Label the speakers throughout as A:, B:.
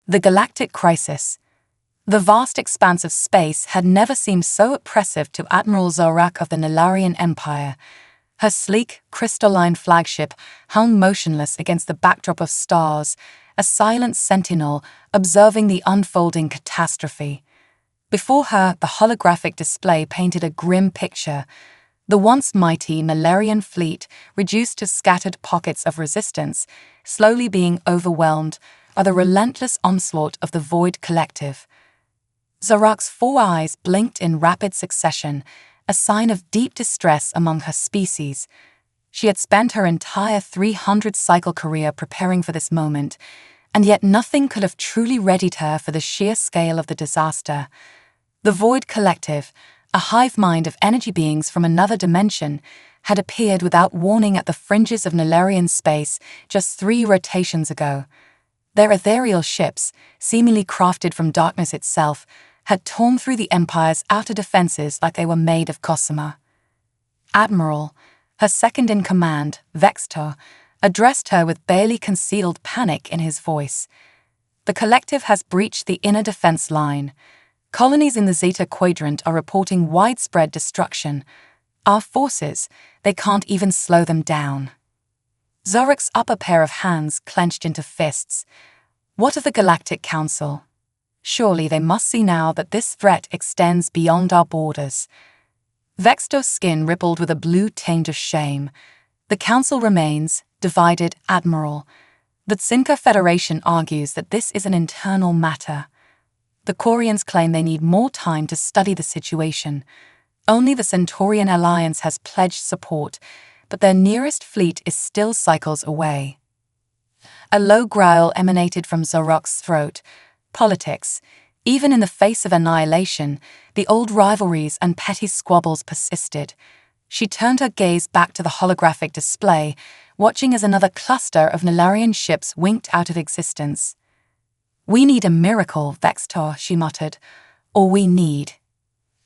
A: The galactic crisis. The vast expanse of space had never seemed so oppressive to Admiral Zorak of the Nilarian Empire. Her sleek, crystalline flagship hung motionless against the backdrop of stars, a silent sentinel observing the unfolding catastrophe. Before her, the holographic display painted a grim picture. The once mighty Nilarian fleet, reduced to scattered pockets of resistance, slowly being overwhelmed by the relentless onslaught of the Void Collective. Zorak's 4 eyes blinked in rapid succession, a sign of deep distress among her species. She had spent her entire 300-cycle career preparing for this moment, and yet nothing could have truly readied her for the sheer scale of the disaster. The Void Collective, a hive mind of energy beings from another dimension, had appeared without warning at the fringes of Nilarian space just 3 rotations ago. Their ethereal ships, seemingly crafted from darkness itself, had torn through the Empire's outer defenses like they were made of gossamer. Admiral, her second-in-command, Vextor, addressed her with barely concealed panic in his voice. The collective has breached the inner defense line. Colonies in the Zeta Quadrant are reporting widespread destruction. Our forces, they can't even slow them down. Zorak's upper pair of hands clenched into fists. What of the Galactic Council? Surely they must see now that this threat extends beyond our borders. Vextor's skin rippled with a blue taint of shame. The Council remains, divided, Admiral. The Tsinka Federation argues that this is an internal matter. The Quarians claim they need more time to study the situation. Only the Centaurian Alliance has pledged support, but their nearest fleet is still cycles away. A low growl emanated from Zorak's throat. Politics. Even in the face of annihilation, the old rivalries and petty squabbles persisted. She turned her gaze back to the holographic display, watching as another cluster of Nilarian ships winked out of existence. "We need a miracle, Vextor," she muttered. "Or we need."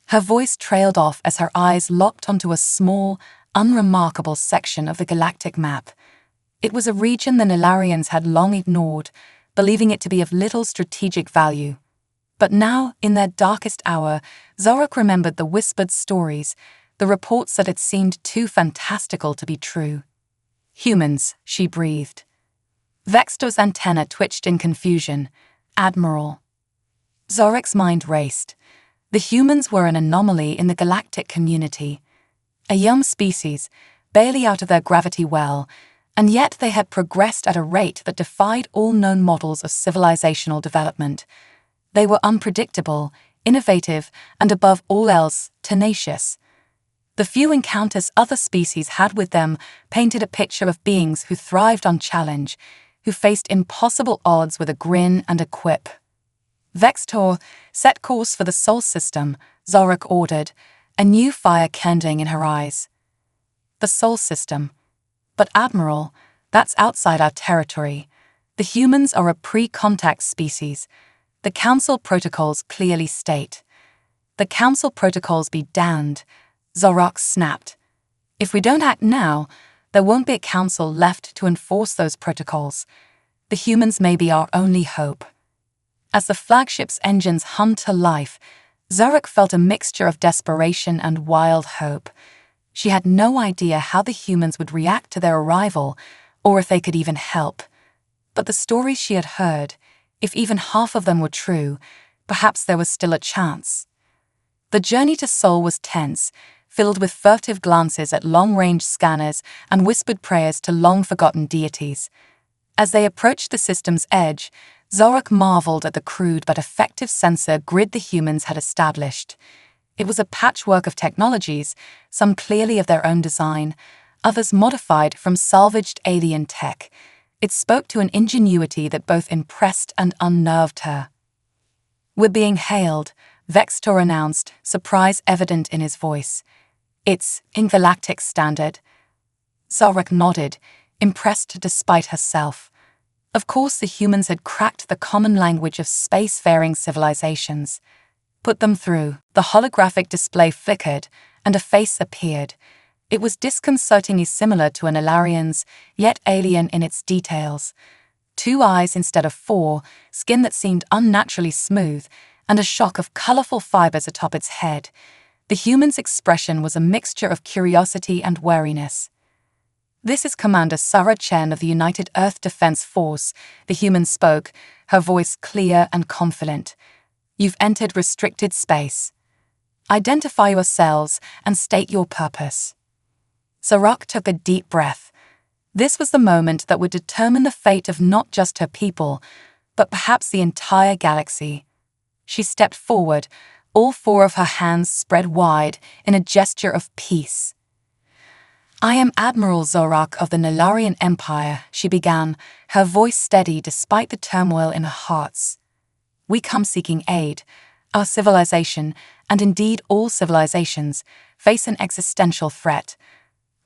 A: Her voice trailed off as her eyes locked onto a small, unremarkable section of the galactic map. It was a region the Nilarians had long ignored, believing it to be of little strategic value. But now, in their darkest hour, Zorak remembered the whispered stories, the reports that had seemed too fantastical to be true. "Humans," she breathed. Vextor's antenna twitched in confusion. "Admiral." Zorak's mind raced. The humans were an anomaly in the galactic community. A young species, barely out of their gravity well, and yet they had progressed at a rate that defied all known models of civilizational development. They were unpredictable, innovative, and above all else, tenacious. The few encounters other species had with them painted a picture of beings who thrived on challenge, who faced impossible odds with a grin and a quip. "Vextor, set course for the Sol System," Zorak ordered, a new fire kindling in her eyes. "The Sol System. But Admiral, that's outside our territory. The humans are a pre-contact species. The Council protocols clearly state." "The Council protocols be damned," Zorak snapped. "If we don't act now, there won't be a Council left to enforce those protocols. The humans may be our only hope." As the flagship's engines hummed to life, Zorak felt a mixture of desperation and wild hope. She had no idea how the humans would react to their arrival, or if they could even help. But the stories she had heard, if even half of them were true, perhaps there was still a chance. The journey to Sol was tense, filled with furtive glances at long-range scanners and whispered prayers to long-forgotten deities. As they approached the system's edge, Zorak marveled at the crude but effective sensor grid the humans had established. It was a patchwork of technologies, some clearly of their own design, others modified from salvaged alien tech. It spoke to an ingenuity that both impressed and unnerved her. "We're being hailed," Vextor announced, surprise evident in his voice. "It's in galactic standard." Zorak nodded, impressed despite herself. Of course the humans had cracked the common language of spacefaring civilizations. "Put them through." The holographic display flickered, and a face appeared. It was disconcertingly similar to an Ilarian's, yet alien in its details. 2 eyes instead of 4, skin that seemed unnaturally smooth, and a shock of colorful fibers atop its head. The human's expression was a mixture of curiosity and wariness. "This is Commander Sarah Chen of the United Earth Defense Force," the human spoke, her voice clear and confident. "You've entered restricted space. Identify yourselves and state your purpose." Zarak took a deep breath. This was the moment that would determine the fate of not just her people, but perhaps the entire galaxy. She stepped forward, all 4 of her hands spread wide in a gesture of peace. "I am Admiral Zorak of the Nilarian Empire," she began, her voice steady despite the turmoil in her hearts. "We come seeking aid. Our civilization, and indeed all civilizations, face an existential threat.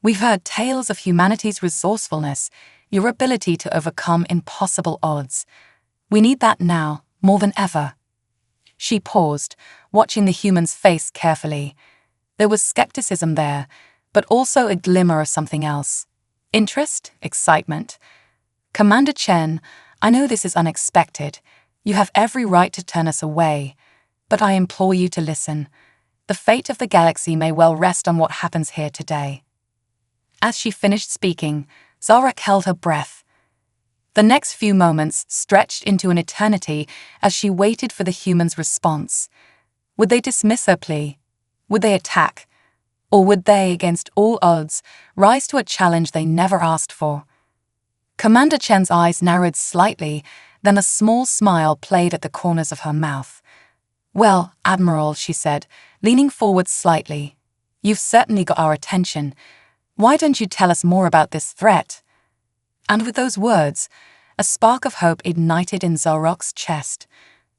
A: We've heard tales of humanity's resourcefulness, your ability to overcome impossible odds. We need that now, more than ever." She paused, watching the human's face carefully. There was skepticism there, but also a glimmer of something else. Interest, excitement. "Commander Chen, I know this is unexpected. You have every right to turn us away, but I implore you to listen. The fate of the galaxy may well rest on what happens here today." As she finished speaking, Zarak held her breath. The next few moments stretched into an eternity as she waited for the human's response. Would they dismiss her plea? Would they attack? Or would they, against all odds, rise to a challenge they never asked for? Commander Chen's eyes narrowed slightly, then a small smile played at the corners of her mouth. "Well, Admiral," she said, leaning forward slightly, "you've certainly got our attention. Why don't you tell us more about this threat?" And with those words, a spark of hope ignited in Zorak's chest.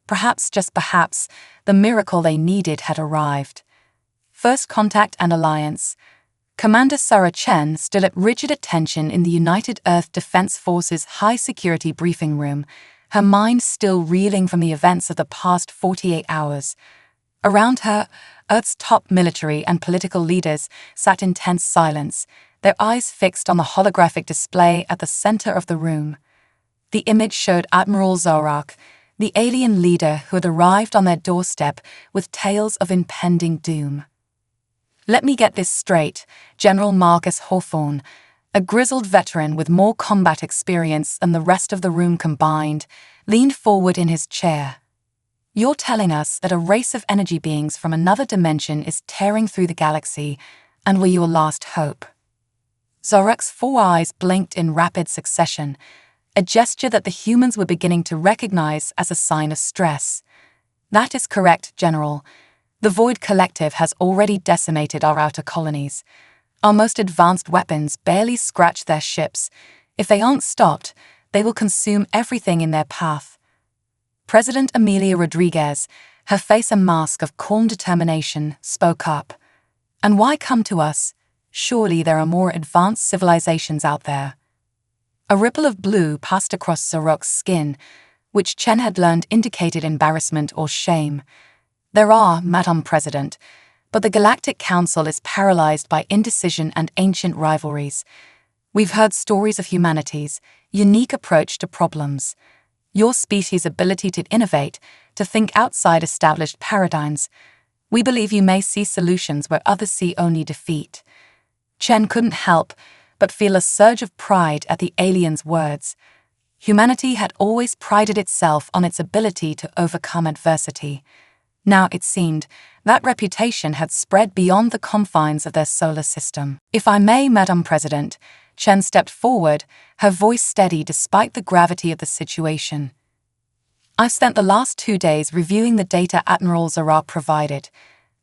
A: Perhaps, just perhaps, the miracle they needed had arrived. First contact and alliance. Commander Sarah Chen stood at rigid attention in the United Earth Defense Force's high-security briefing room, her mind still reeling from the events of the past 48 hours. Around her, Earth's top military and political leaders sat in tense silence, their eyes fixed on the holographic display at the center of the room. The image showed Admiral Zorak, the alien leader who had arrived on their doorstep with tales of impending doom. "Let me get this straight," General Marcus Hawthorne, a grizzled veteran with more combat experience than the rest of the room combined, leaned forward in his chair. "You're telling us that a race of energy beings from another dimension is tearing through the galaxy, and we're your last hope." Zorak's 4 eyes blinked in rapid succession, a gesture that the humans were beginning to recognize as a sign of stress. "That is correct, General. The Void Collective has already decimated our outer colonies. Our most advanced weapons barely scratch their ships. If they aren't stopped, they will consume everything in their path." President Amelia Rodriguez, her face a mask of calm determination, spoke up. "And why come to us? Surely there are more advanced civilizations out there." A ripple of blue passed across Zorak's skin, which Chen had learned indicated embarrassment or shame. "There are, Madam President, but the Galactic Council is paralyzed by indecision and ancient rivalries. We've heard stories of humanity's unique approach to problems. Your species' ability to innovate, to think outside established paradigms. We believe you may see solutions where others see only defeat." Chen couldn't help but feel a surge of pride at the alien's words. Humanity had always prided itself on its ability to overcome adversity. Now, it seemed, that reputation had spread beyond the confines of their solar system. "If I may, Madam President," Chen stepped forward, her voice steady despite the gravity of the situation. "I've spent the last 2 days reviewing the data Admiral Zorak provided.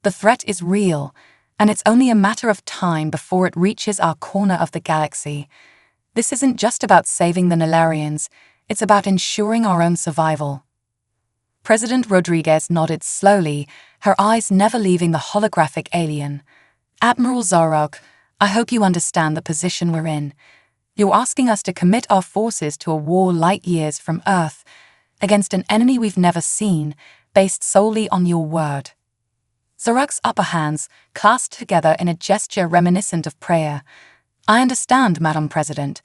A: The threat is real, and it's only a matter of time before it reaches our corner of the galaxy. This isn't just about saving the Nilarians, it's about ensuring our own survival." President Rodriguez nodded slowly, her eyes never leaving the holographic alien. "Admiral Zorak, I hope you understand the position we're in. You're asking us to commit our forces to a war light years from Earth, against an enemy we've never seen, based solely on your word." Zorak's upper hands clasped together in a gesture reminiscent of prayer. "I understand, Madam President,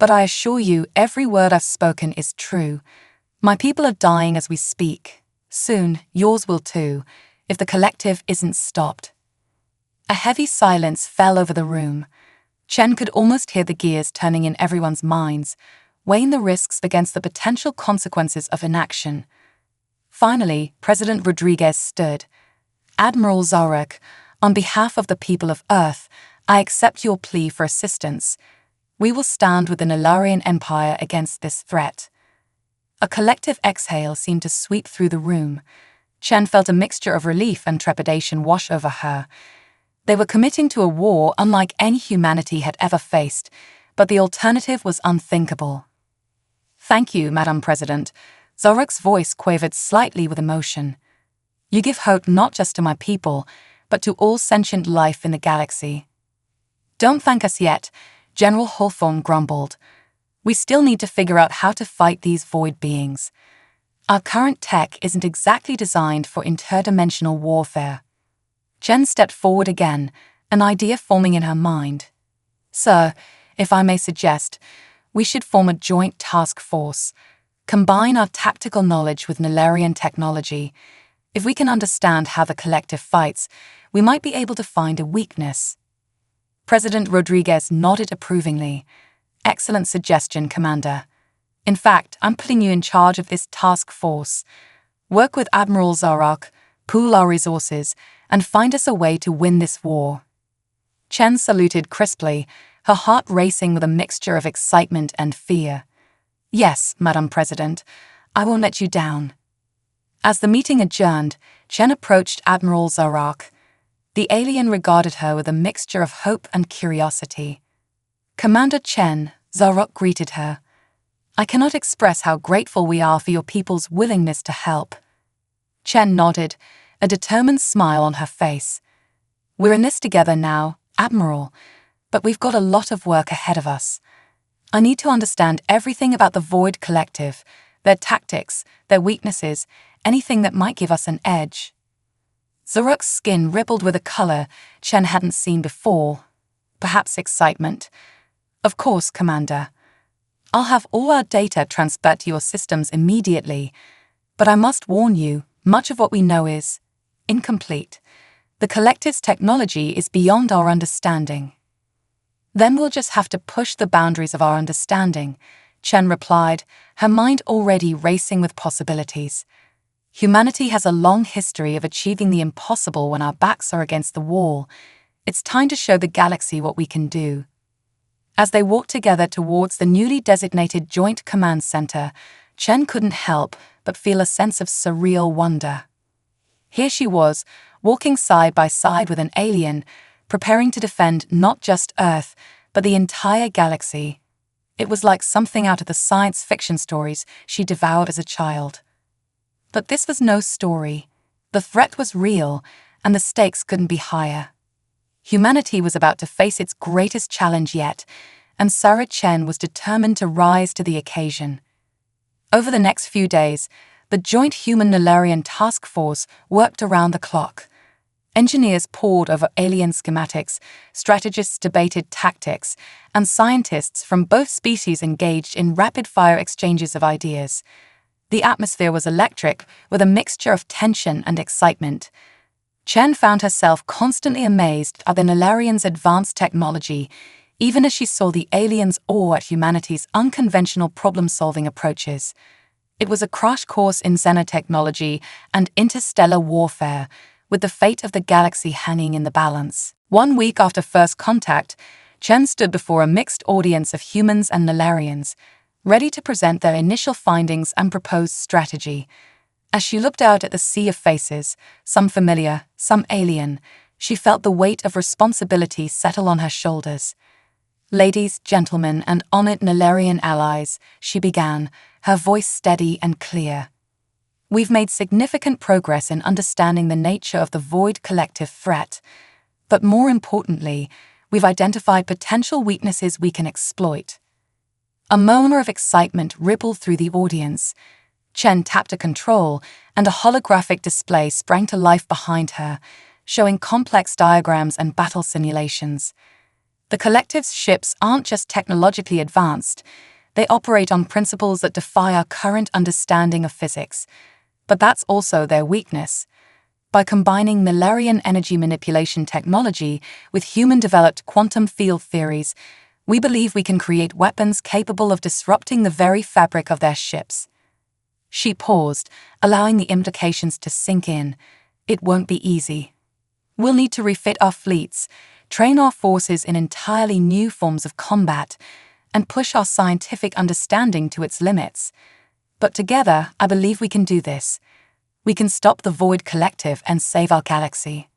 A: But I assure you, every word I've spoken is true. My people are dying as we speak. Soon, yours will too, if the collective isn't stopped. A heavy silence fell over the room. Chen could almost hear the gears turning in everyone's minds, weighing the risks against the potential consequences of inaction. Finally, President Rodriguez stood. Admiral Zarek, on behalf of the people of Earth, I accept your plea for assistance. We will stand with the Nilarian Empire against this threat. A collective exhale seemed to sweep through the room. Chen felt a mixture of relief and trepidation wash over her. They were committing to a war unlike any humanity had ever faced, but the alternative was unthinkable. Thank you, Madam President. Zorek's voice quavered slightly with emotion. You give hope not just to my people, but to all sentient life in the galaxy. Don't thank us yet, General Hawthorne grumbled. We still need to figure out how to fight these void beings. Our current tech isn't exactly designed for interdimensional warfare. Chen stepped forward again, an idea forming in her mind. Sir, if I may suggest, we should form a joint task force. Combine our tactical knowledge with Nilarian technology. If we can understand how the collective fights, we might be able to find a weakness. President Rodriguez nodded approvingly. Excellent suggestion, Commander. In fact, I'm putting you in charge of this task force. Work with Admiral Zarak, pool our resources, and find us a way to win this war. Chen saluted crisply, her heart racing with a mixture of excitement and fear. Yes, Madam President, I won't let you down. As the meeting adjourned, Chen approached Admiral Zarak. The alien regarded her with a mixture of hope and curiosity. Commander Chen, Zarak greeted her. I cannot express how grateful we are for your people's willingness to help. Chen nodded, a determined smile on her face. We're in this together now, Admiral, but we've got a lot of work ahead of us. I need to understand everything about the Void Collective, their tactics, their weaknesses, anything that might give us an edge. Zarak's skin rippled with a color Chen hadn't seen before. Perhaps excitement. Of course, Commander. I'll have all our data transferred to your systems immediately, but I must warn you, much of what we know is incomplete. The Collective's technology is beyond our understanding. Then we'll just have to push the boundaries of our understanding, Chen replied, her mind already racing with possibilities. Humanity has a long history of achieving the impossible when our backs are against the wall. It's time to show the galaxy what we can do. As they walked together towards the newly designated Joint Command Center, Chen couldn't help but feel a sense of surreal wonder. Here she was, walking side by side with an alien, preparing to defend not just Earth, but the entire galaxy. It was like something out of the science fiction stories she devoured as a child. But this was no story. The threat was real, and the stakes couldn't be higher. Humanity was about to face its greatest challenge yet, and Sarah Chen was determined to rise to the occasion. Over the next few days, the Joint Human-Nilarian Task Force worked around the clock. Engineers pored over alien schematics, strategists debated tactics, and scientists from both species engaged in rapid-fire exchanges of ideas. The atmosphere was electric, with a mixture of tension and excitement. Chen found herself constantly amazed at the Nilarians' advanced technology, even as she saw the aliens' awe at humanity's unconventional problem-solving approaches. It was a crash course in xenotechnology and interstellar warfare, with the fate of the galaxy hanging in the balance. 1 week after first contact, Chen stood before a mixed audience of humans and Nilarians, ready to present their initial findings and proposed strategy. As she looked out at the sea of faces, some familiar, some alien, she felt the weight of responsibility settle on her shoulders. Ladies, gentlemen, and honored Nilarian allies, she began, her voice steady and clear. We've made significant progress in understanding the nature of the Void Collective threat, but more importantly, we've identified potential weaknesses we can exploit. A murmur of excitement rippled through the audience. Chen tapped a control, and a holographic display sprang to life behind her, showing complex diagrams and battle simulations. The collective's ships aren't just technologically advanced, they operate on principles that defy our current understanding of physics. But that's also their weakness. By combining Millerian energy manipulation technology with human-developed quantum field theories, we believe we can create weapons capable of disrupting the very fabric of their ships. She paused, allowing the implications to sink in. It won't be easy. We'll need to refit our fleets, train our forces in entirely new forms of combat, and push our scientific understanding to its limits. But together, I believe we can do this. We can stop the Void Collective and save our galaxy.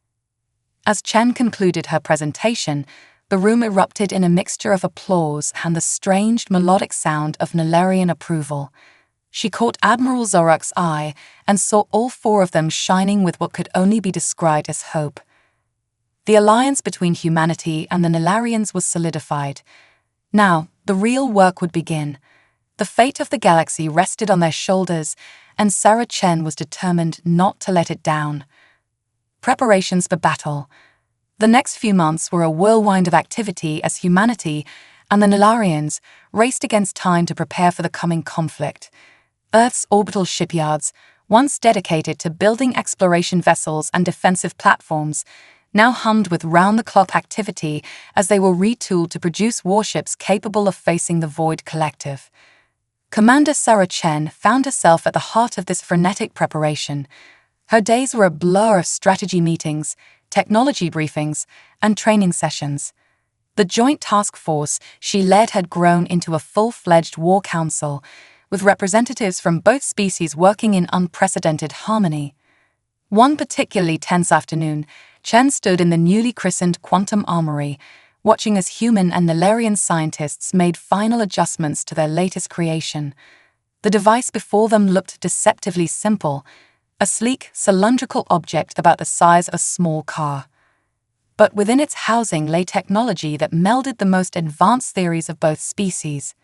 A: As Chen concluded her presentation, the room erupted in a mixture of applause and the strange melodic sound of Nilarian approval. She caught Admiral Zorak's eye and saw all four of them shining with what could only be described as hope. The alliance between humanity and the Nilarians was solidified. Now, the real work would begin. The fate of the galaxy rested on their shoulders, and Sarah Chen was determined not to let it down. Preparations for battle. The next few months were a whirlwind of activity as humanity and the Nilarians raced against time to prepare for the coming conflict. Earth's orbital shipyards, once dedicated to building exploration vessels and defensive platforms, now hummed with round-the-clock activity as they were retooled to produce warships capable of facing the Void Collective. Commander Sarah Chen found herself at the heart of this frenetic preparation. Her days were a blur of strategy meetings, technology briefings, and training sessions. The joint task force she led had grown into a full-fledged war council, with representatives from both species working in unprecedented harmony. One particularly tense afternoon, Chen stood in the newly christened Quantum Armory, watching as human and Nilarian scientists made final adjustments to their latest creation. The device before them looked deceptively simple, a sleek, cylindrical object about the size of a small car. But within its housing lay technology that melded the most advanced theories of both species.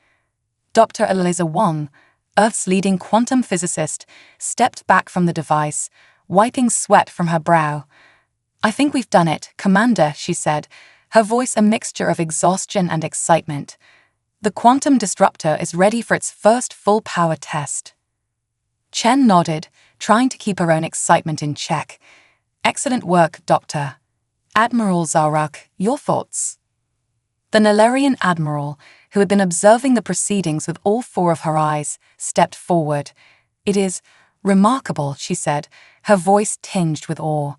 A: Dr. Eliza Wang, Earth's leading quantum physicist, stepped back from the device, wiping sweat from her brow. "I think we've done it, Commander," she said, her voice a mixture of exhaustion and excitement. "The quantum disruptor is ready for its first full-power test." Chen nodded, trying to keep her own excitement in check. "Excellent work, Doctor. Admiral Zorak, your thoughts?" The Nilarian admiral, who had been observing the proceedings with all four of her eyes, stepped forward. "It is remarkable," she said, her voice tinged with awe.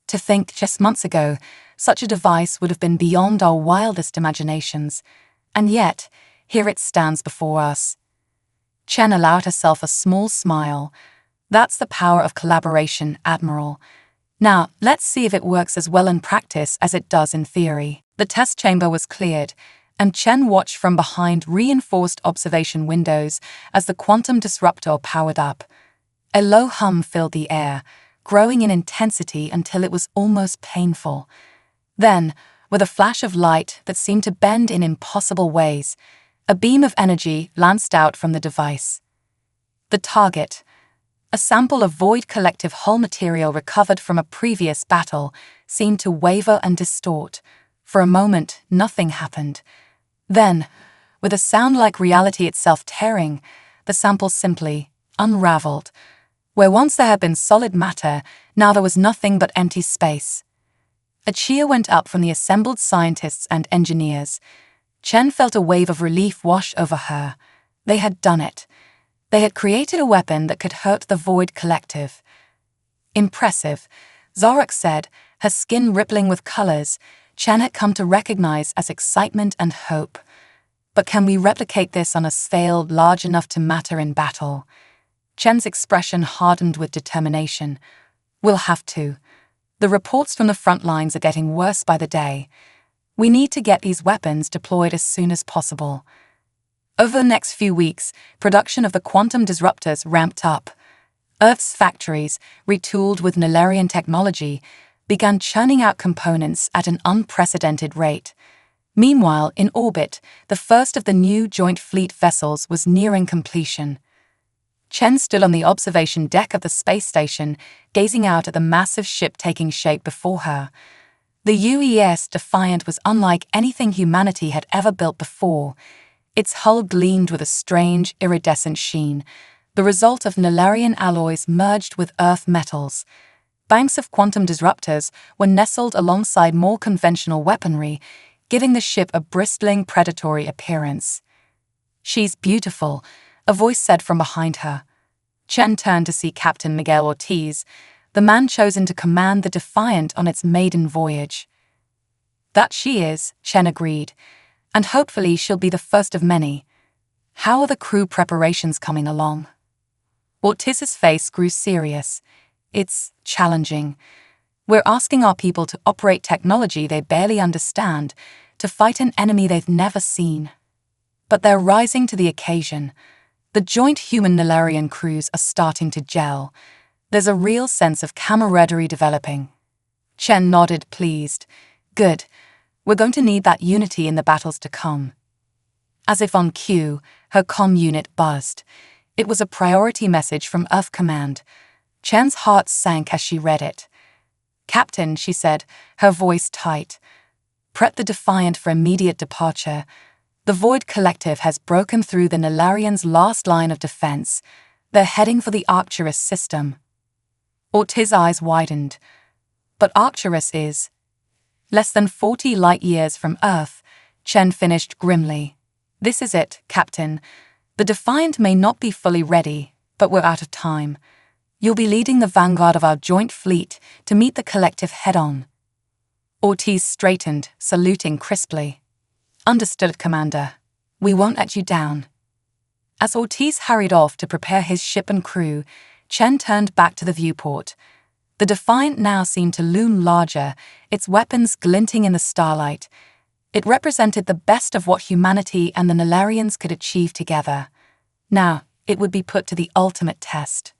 A: "To think just months ago, such a device would have been beyond our wildest imaginations. And yet, here it stands before us." Chen allowed herself a small smile. "That's the power of collaboration, Admiral. Now, let's see if it works as well in practice as it does in theory." The test chamber was cleared, and Chen watched from behind reinforced observation windows as the quantum disruptor powered up. A low hum filled the air, growing in intensity until it was almost painful. Then, with a flash of light that seemed to bend in impossible ways, a beam of energy lanced out from the device. The target, a sample of Void Collective hull material recovered from a previous battle, seemed to waver and distort. For a moment, nothing happened. Then, with a sound like reality itself tearing, the sample simply unraveled. Where once there had been solid matter, now there was nothing but empty space. A cheer went up from the assembled scientists and engineers. Chen felt a wave of relief wash over her. They had done it. They had created a weapon that could hurt the Void Collective. "Impressive," Zorak said, her skin rippling with colors Chen had come to recognize as excitement and hope. "But can we replicate this on a scale large enough to matter in battle?" Chen's expression hardened with determination. "We'll have to. The reports from the front lines are getting worse by the day. We need to get these weapons deployed as soon as possible." Over the next few weeks, production of the quantum disruptors ramped up. Earth's factories, retooled with Nilarian technology, began churning out components at an unprecedented rate. Meanwhile, in orbit, the first of the new Joint Fleet vessels was nearing completion. Chen stood on the observation deck of the space station, gazing out at the massive ship taking shape before her. The UES Defiant was unlike anything humanity had ever built before. Its hull gleamed with a strange, iridescent sheen, the result of Nilarian alloys merged with Earth metals. Banks of quantum disruptors were nestled alongside more conventional weaponry, giving the ship a bristling, predatory appearance. "She's beautiful," a voice said from behind her. Chen turned to see Captain Miguel Ortiz, the man chosen to command the Defiant on its maiden voyage. "That she is," Chen agreed, "and hopefully she'll be the first of many. How are the crew preparations coming along?" Ortiz's face grew serious. "It's challenging. We're asking our people to operate technology they barely understand, to fight an enemy they've never seen. But they're rising to the occasion. The joint human-Nilarian crews are starting to gel. There's a real sense of camaraderie developing." Chen nodded, pleased. "Good. We're going to need that unity in the battles to come." As if on cue, her comm unit buzzed. It was a priority message from Earth Command. Chen's heart sank as she read it. "Captain," she said, her voice tight, "prep the Defiant for immediate departure. The Void Collective has broken through the Nilarians' last line of defense. They're heading for the Arcturus system." Ortiz's eyes widened. "But Arcturus is less than 40 light-years from Earth," Chen finished grimly. "This is it, Captain. The Defiant may not be fully ready, but we're out of time. You'll be leading the vanguard of our joint fleet to meet the Collective head-on." Ortiz straightened, saluting crisply. "Understood, Commander. We won't let you down." As Ortiz hurried off to prepare his ship and crew, Chen turned back to the viewport. The Defiant now seemed to loom larger, its weapons glinting in the starlight. It represented the best of what humanity and the Nilarians could achieve together. Now, it would be put to the ultimate test.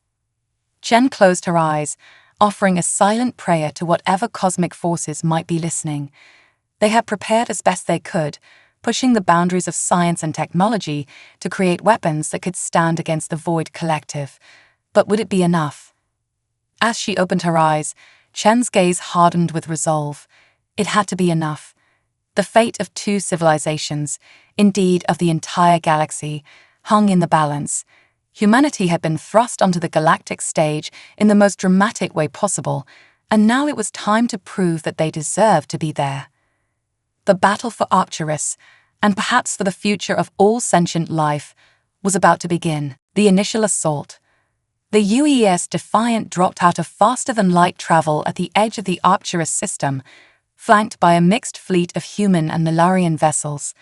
A: Chen closed her eyes, offering a silent prayer to whatever cosmic forces might be listening. They had prepared as best they could, pushing the boundaries of science and technology to create weapons that could stand against the Void Collective. But would it be enough? As she opened her eyes, Chen's gaze hardened with resolve. It had to be enough. The fate of 2 civilizations, indeed of the entire galaxy, hung in the balance. Humanity had been thrust onto the galactic stage in the most dramatic way possible, and now it was time to prove that they deserved to be there. The battle for Arcturus, and perhaps for the future of all sentient life, was about to begin. The initial assault. The UES Defiant dropped out of faster-than-light travel at the edge of the Arcturus system, flanked by a mixed fleet of human and Nilarian vessels.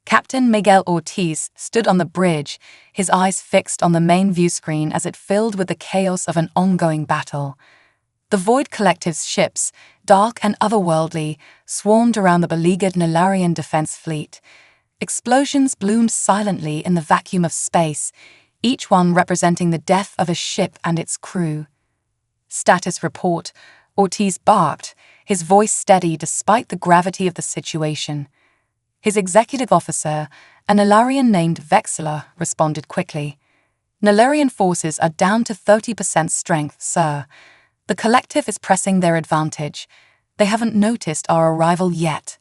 A: Captain Miguel Ortiz stood on the bridge, his eyes fixed on the main view screen as it filled with the chaos of an ongoing battle. The Void Collective's ships, dark and otherworldly, swarmed around the beleaguered Nilarian defense fleet. Explosions bloomed silently in the vacuum of space, each one representing the death of a ship and its crew. "Status report," Ortiz barked, his voice steady despite the gravity of the situation. His executive officer, a Nilarian named Vexilla, responded quickly. "Nilarian forces are down to 30% strength, sir. The Collective is pressing their advantage. They haven't noticed our arrival yet."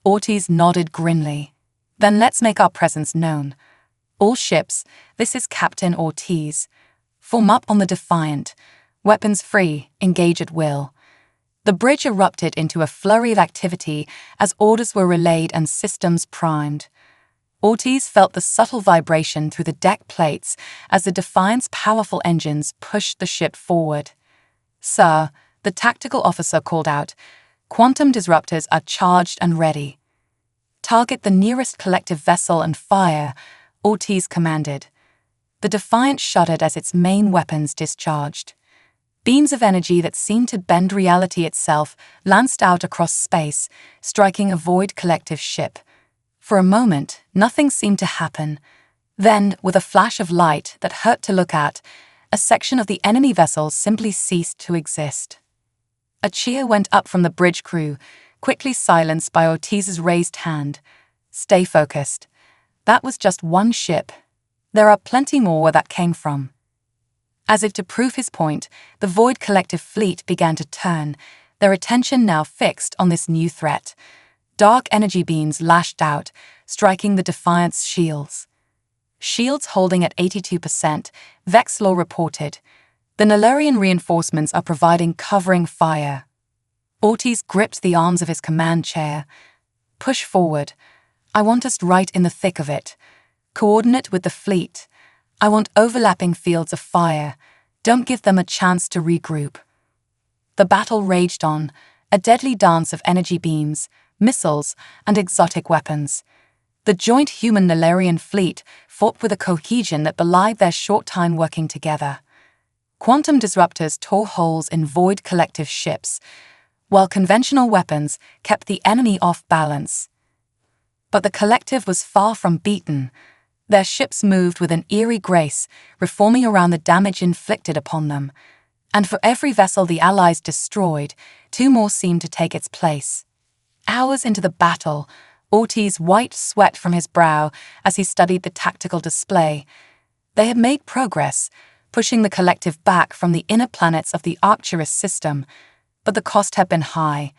A: Ortiz nodded grimly. "Then let's make our presence known. All ships, this is Captain Ortiz. Form up on the Defiant. Weapons free, engage at will." The bridge erupted into a flurry of activity as orders were relayed and systems primed. Ortiz felt the subtle vibration through the deck plates as the Defiant's powerful engines pushed the ship forward. "Sir," the tactical officer called out, "quantum disruptors are charged and ready." "Target the nearest Collective vessel and fire," Ortiz commanded. The Defiant shuddered as its main weapons discharged. Beams of energy that seemed to bend reality itself lanced out across space, striking a Void Collective ship. For a moment, nothing seemed to happen. Then, with a flash of light that hurt to look at, a section of the enemy vessel simply ceased to exist. A cheer went up from the bridge crew, quickly silenced by Ortiz's raised hand. "Stay focused. That was just one ship. There are plenty more where that came from." As if to prove his point, the Void Collective fleet began to turn, their attention now fixed on this new threat. Dark energy beams lashed out, striking the Defiant's shields. Shields holding at 82%, Vexlor reported. The Nilarian reinforcements are providing covering fire. Ortiz gripped the arms of his command chair. Push forward. I want us right in the thick of it. Coordinate with the fleet. I want overlapping fields of fire. Don't give them a chance to regroup. The battle raged on, a deadly dance of energy beams, missiles, and exotic weapons. The joint human-Nilarian fleet fought with a cohesion that belied their short time working together. Quantum disruptors tore holes in Void Collective ships, while conventional weapons kept the enemy off balance. But the Collective was far from beaten. Their ships moved with an eerie grace, reforming around the damage inflicted upon them. And for every vessel the Allies destroyed, 2 more seemed to take its place. Hours into the battle, Ortiz wiped sweat from his brow as he studied the tactical display. They had made progress, pushing the Collective back from the inner planets of the Arcturus system, but the cost had been high.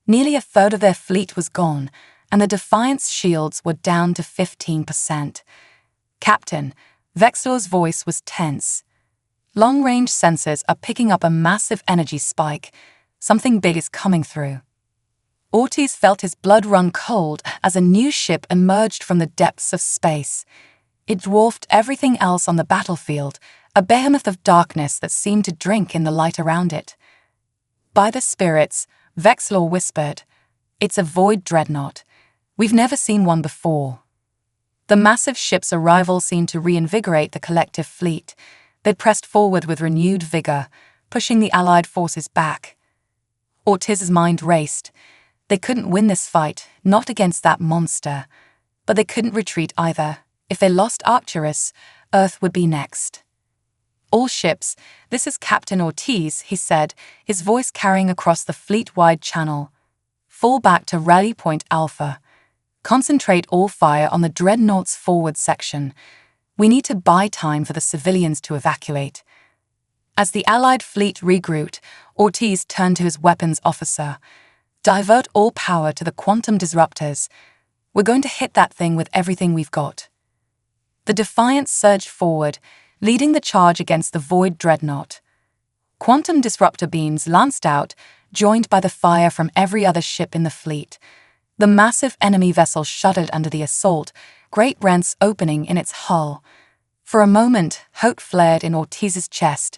A: Nearly a third of their fleet was gone, and the Defiant's shields were down to 15%. Captain, Vexlor's voice was tense. Long-range sensors are picking up a massive energy spike. Something big is coming through. Ortiz felt his blood run cold as a new ship emerged from the depths of space. It dwarfed everything else on the battlefield, a behemoth of darkness that seemed to drink in the light around it. By the spirits, Vexlor whispered, "It's a Void Dreadnought. We've never seen one before." The massive ship's arrival seemed to reinvigorate the Collective fleet. They'd pressed forward with renewed vigor, pushing the Allied forces back. Ortiz's mind raced. They couldn't win this fight, not against that monster. But they couldn't retreat either. If they lost Arcturus, Earth would be next. "All ships, this is Captain Ortiz," he said, his voice carrying across the fleet-wide channel. "Fall back to Rally Point Alpha. Concentrate all fire on the Dreadnought's forward section. We need to buy time for the civilians to evacuate." As the Allied fleet regrouped, Ortiz turned to his weapons officer. "Divert all power to the quantum disruptors. We're going to hit that thing with everything we've got." The Defiant surged forward, leading the charge against the Void Dreadnought. Quantum disruptor beams lanced out, joined by the fire from every other ship in the fleet. The massive enemy vessel shuddered under the assault, great rents opening in its hull. For a moment, hope flared in Ortiz's chest.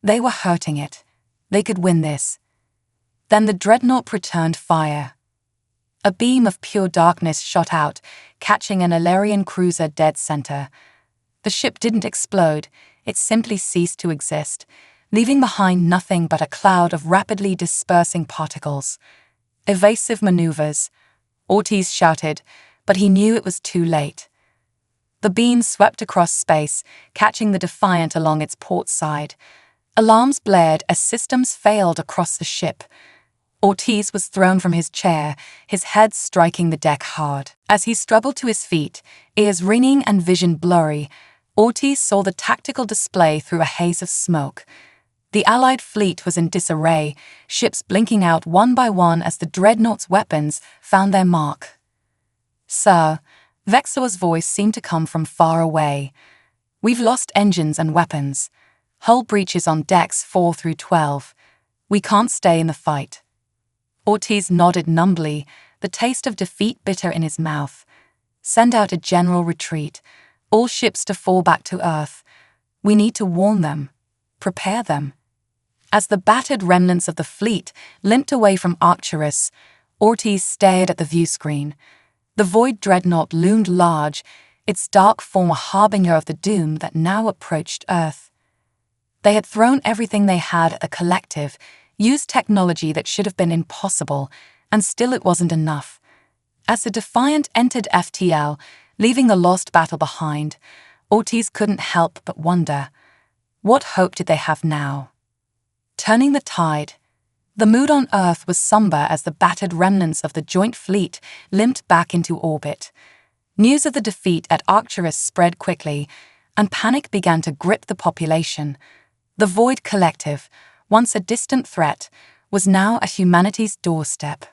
A: They were hurting it. They could win this. Then the Dreadnought returned fire. A beam of pure darkness shot out, catching an Nilarian cruiser dead center. The ship didn't explode, it simply ceased to exist, leaving behind nothing but a cloud of rapidly dispersing particles. "Evasive maneuvers," Ortiz shouted, but he knew it was too late. The beam swept across space, catching the Defiant along its port side. Alarms blared as systems failed across the ship. Ortiz was thrown from his chair, his head striking the deck hard. As he struggled to his feet, ears ringing and vision blurry, Ortiz saw the tactical display through a haze of smoke. The Allied fleet was in disarray, ships blinking out one by one as the Dreadnought's weapons found their mark. "Sir," Vexlor's voice seemed to come from far away. "We've lost engines and weapons. Hull breaches on decks 4 through 12. We can't stay in the fight." Ortiz nodded numbly, the taste of defeat bitter in his mouth. "Send out a general retreat. All ships to fall back to Earth. We need to warn them. Prepare them." As the battered remnants of the fleet limped away from Arcturus, Ortiz stared at the viewscreen. The Void Dreadnought loomed large, its dark form a harbinger of the doom that now approached Earth. They had thrown everything they had at the Collective, used technology that should have been impossible, and still it wasn't enough. As the Defiant entered FTL, leaving the lost battle behind, Ortiz couldn't help but wonder, what hope did they have now? Turning the tide. The mood on Earth was somber as the battered remnants of the joint fleet limped back into orbit. News of the defeat at Arcturus spread quickly, and panic began to grip the population. The Void Collective, once a distant threat, was now at humanity's doorstep.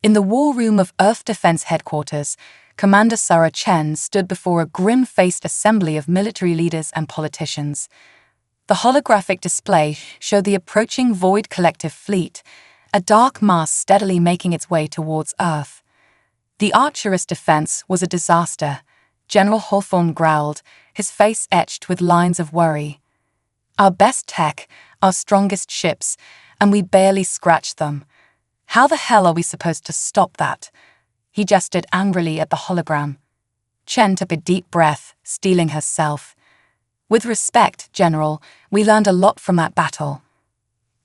A: In the war room of Earth Defense Headquarters, Commander Sarah Chen stood before a grim-faced assembly of military leaders and politicians. The holographic display showed the approaching Void Collective fleet, a dark mass steadily making its way towards Earth. The Archerist defense was a disaster, General Hawthorne growled, his face etched with lines of worry. Our best tech, our strongest ships, and we barely scratched them. How the hell are we supposed to stop that? He gestured angrily at the hologram. Chen took a deep breath, steeling herself. With respect, General, we learned a lot from that battle.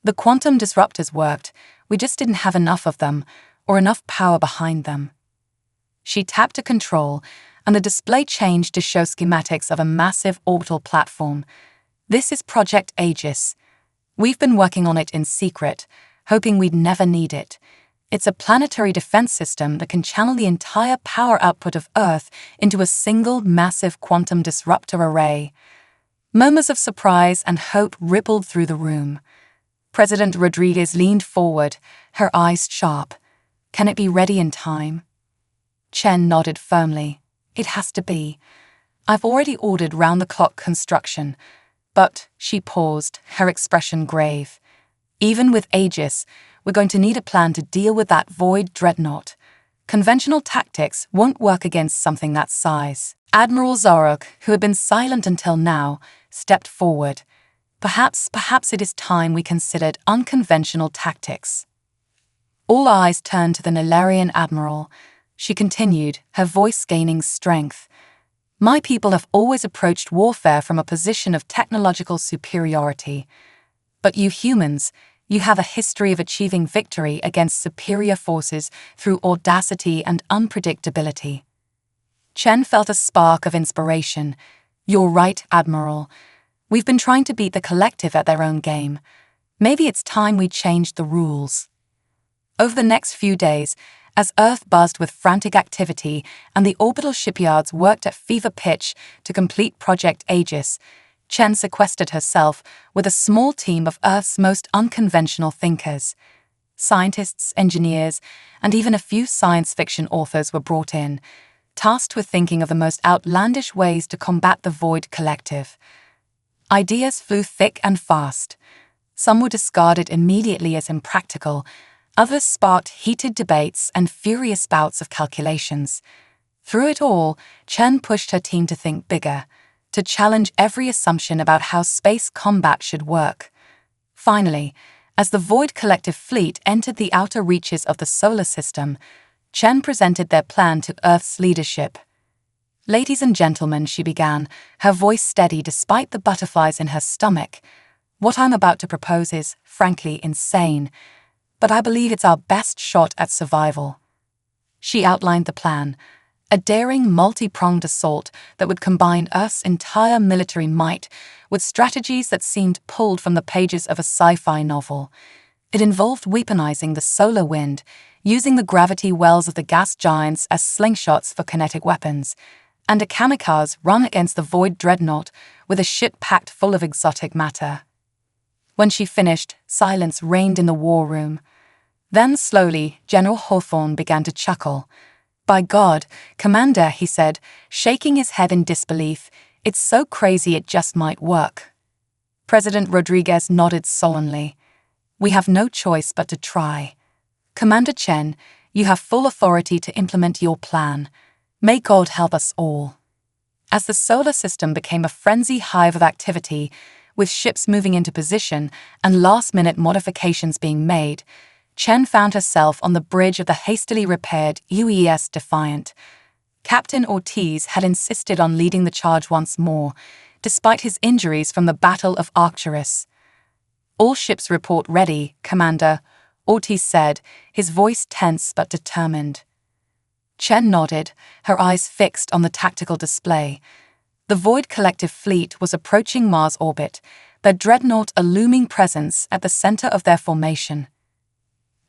A: The quantum disruptors worked, we just didn't have enough of them, or enough power behind them. She tapped a control, and the display changed to show schematics of a massive orbital platform. This is Project Aegis. We've been working on it in secret, hoping we'd never need it. It's a planetary defense system that can channel the entire power output of Earth into a single massive quantum disruptor array. Murmurs of surprise and hope rippled through the room. President Rodriguez leaned forward, her eyes sharp. Can it be ready in time? Chen nodded firmly. It has to be. I've already ordered round-the-clock construction. But, she paused, her expression grave. Even with Aegis, we're going to need a plan to deal with that void dreadnought. Conventional tactics won't work against something that size. Admiral Zorok, who had been silent until now, stepped forward. Perhaps it is time we considered unconventional tactics. All eyes turned to the Nilarian admiral. She continued, her voice gaining strength. My people have always approached warfare from a position of technological superiority. But you humans, you have a history of achieving victory against superior forces through audacity and unpredictability. Chen felt a spark of inspiration. You're right, Admiral. We've been trying to beat the collective at their own game. Maybe it's time we changed the rules. Over the next few days, as Earth buzzed with frantic activity and the orbital shipyards worked at fever pitch to complete Project Aegis, Chen sequestered herself with a small team of Earth's most unconventional thinkers. Scientists, engineers, and even a few science fiction authors were brought in, tasked with thinking of the most outlandish ways to combat the Void Collective. Ideas flew thick and fast. Some were discarded immediately as impractical. Others sparked heated debates and furious bouts of calculations. Through it all, Chen pushed her team to think bigger, to challenge every assumption about how space combat should work. Finally, as the Void Collective fleet entered the outer reaches of the solar system, Chen presented their plan to Earth's leadership. Ladies and gentlemen, she began, her voice steady despite the butterflies in her stomach. What I'm about to propose is, frankly, insane. But I believe it's our best shot at survival. She outlined the plan, a daring multi-pronged assault that would combine Earth's entire military might with strategies that seemed pulled from the pages of a sci-fi novel. It involved weaponizing the solar wind, using the gravity wells of the gas giants as slingshots for kinetic weapons, and a kamikaze run against the Void Dreadnought with a ship packed full of exotic matter. When she finished, silence reigned in the war room. Then slowly, General Hawthorne began to chuckle. By God, Commander, he said, shaking his head in disbelief, it's so crazy it just might work. President Rodriguez nodded solemnly. We have no choice but to try. Commander Chen, you have full authority to implement your plan. May God help us all. As the solar system became a frenzy hive of activity, with ships moving into position and last-minute modifications being made, Chen found herself on the bridge of the hastily repaired UES Defiant. Captain Ortiz had insisted on leading the charge once more, despite his injuries from the Battle of Arcturus. All ships report ready, Commander, Ortiz said, his voice tense but determined. Chen nodded, her eyes fixed on the tactical display. The Void Collective fleet was approaching Mars orbit, their dreadnought a looming presence at the center of their formation.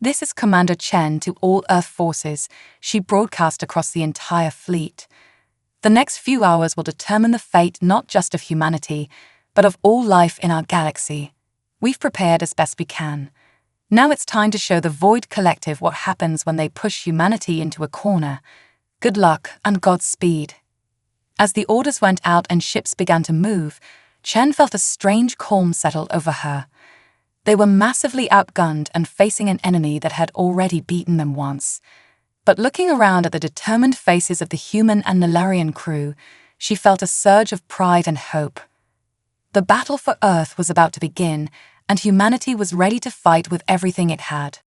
A: This is Commander Chen to all Earth forces, she broadcast across the entire fleet. The next few hours will determine the fate not just of humanity, but of all life in our galaxy. We've prepared as best we can. Now it's time to show the Void Collective what happens when they push humanity into a corner. Good luck and Godspeed. As the orders went out and ships began to move, Chen felt a strange calm settle over her. They were massively outgunned and facing an enemy that had already beaten them once. But looking around at the determined faces of the human and Nilarian crew, she felt a surge of pride and hope. The battle for Earth was about to begin, and humanity was ready to fight with everything it had.